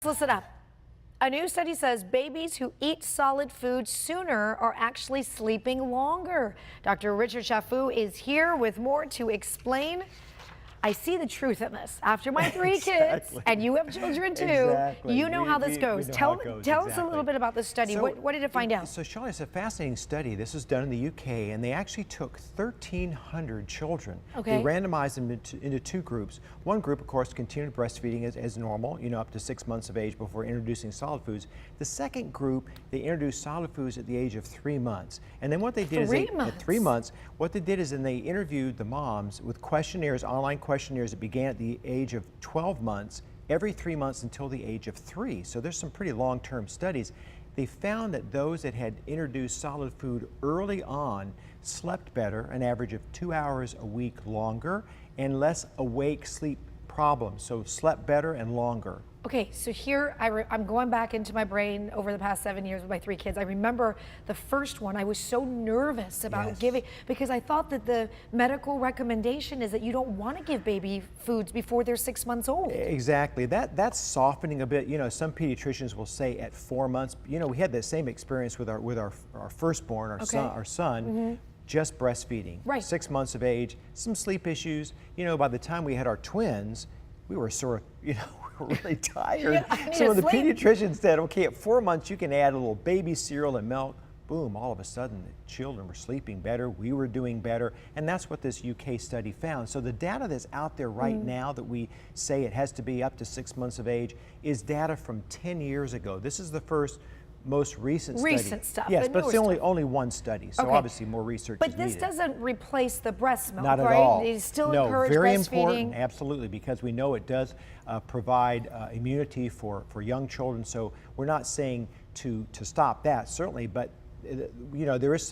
Listen up. A new study says babies who eat solid food sooner are actually sleeping longer. Dr. Richard Chaffoo is here with more to explain. I see the truth in this. After my three kids, and you have children too, you know how this goes. Tell us a little bit about this study. So what did it find out? So Shally, it's a fascinating study. This was done in the UK, and they actually took 1,300 children. Okay. They randomized them into two groups. One group, of course, continued breastfeeding as normal, up to 6 months of age before introducing solid foods. The second group, they introduced solid foods at the age of 3 months. And then what they did at 3 months, what they did is they interviewed the moms with questionnaires, online questionnaires that began at the age of 12 months, every 3 months until the age of 3. So there's some pretty long-term studies. They found that those that had introduced solid food early on slept better, an average of 2 hours a week longer, and less awake sleep problems. So slept better and longer. Okay, so here I'm going back into my brain over the past 7 years with my three kids. I remember the first one, I was so nervous about giving, because I thought that the medical recommendation is that you don't want to give baby foods before they're 6 months old. Exactly, that's softening a bit. Some pediatricians will say at 4 months. We had that same experience with our firstborn, our son. Just breastfeeding, 6 months of age, some sleep issues. By the time we had our twins, we were sort of, we were really tired. So when the pediatrician said, okay, at 4 months you can add a little baby cereal and milk, boom, all of a sudden the children were sleeping better, we were doing better, and that's what this UK study found. So the data that's out there right now that we say it has to be up to 6 months of age is data from 10 years ago. This is the first most recent study. Recent stuff. Yes, but it's only one study, so obviously more research is needed. But this doesn't replace the breast milk, Not at right? all. You still no, encourage very breastfeeding. important, absolutely, because we know it does provide immunity for young children. So we're not saying to stop that, certainly, but there is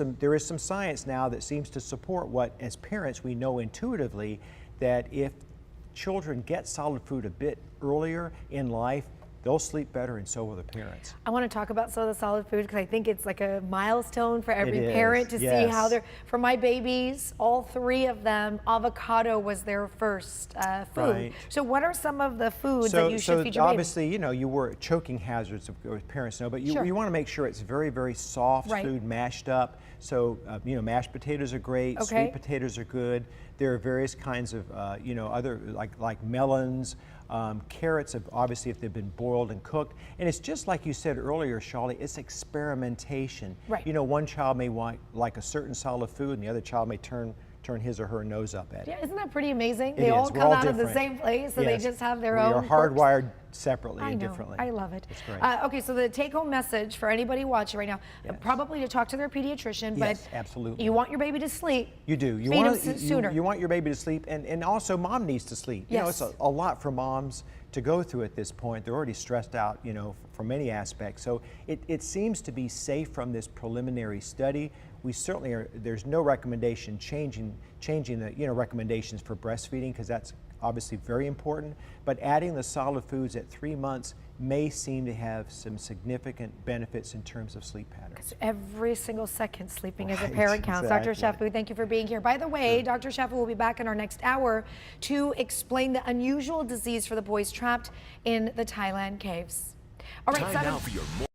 some science now that seems to support what, as parents, we know intuitively that if children get solid food a bit earlier in life, they'll sleep better, and so will the parents. I want to talk about some of the solid food because I think it's like a milestone for every parent to see how they're. For my babies, all three of them, avocado was their first food. Right. So what are some of the foods that you should feed your obviously, you were choking hazards, of course, parents know, but you want to make sure it's very, very soft food, mashed up. So, mashed potatoes are great, sweet potatoes are good. There are various kinds of, other, like melons, carrots, obviously, if they've been boiled and cooked. And it's just like you said earlier, Shally, it's experimentation. Right. One child may like a certain solid food, and the other child may turn his or her nose up at it. Yeah, isn't that pretty amazing? They all come out of the same place, so they just have their own. We are hardwired separately and differently. I love it. It's great. Okay, so the take-home message for anybody watching right now, probably to talk to their pediatrician, but absolutely. You want your baby to sleep. You do. You want your baby to sleep, and also mom needs to sleep. It's a lot for moms to go through at this point. They're already stressed out, from many aspects. So it seems to be safe from this preliminary study. We certainly there's no recommendation changing the recommendations for breastfeeding, because that's obviously very important, but adding the solid foods at 3 months may seem to have some significant benefits in terms of sleep patterns. Every single second sleeping as a parent counts. Dr. Chaffoo, thank you for being here. By the way, Dr. Chaffoo will be back in our next hour to explain the unusual disease for the boys trapped in the Thailand caves. All right, Time now for your